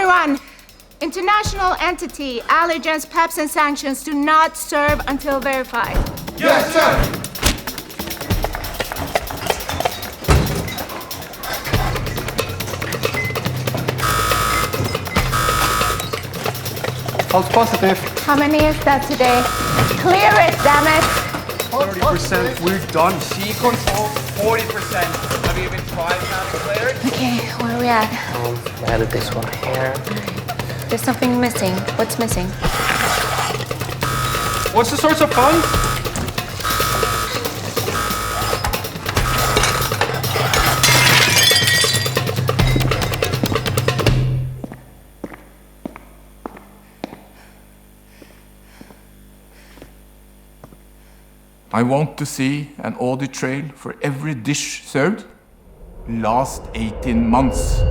Everyone, international entity, allergens, PEPs, and sanctions do not serve until verified. Yes, sir! False positive. How many is that today? Clear it, damn it! 30%, we're done. She controls 40%. Have you even tried having cleared? Okay, where are we at? I added this one here. There's something missing. What's missing? What's the source of funds? I want to see an audit trail for every dish served last 18 months.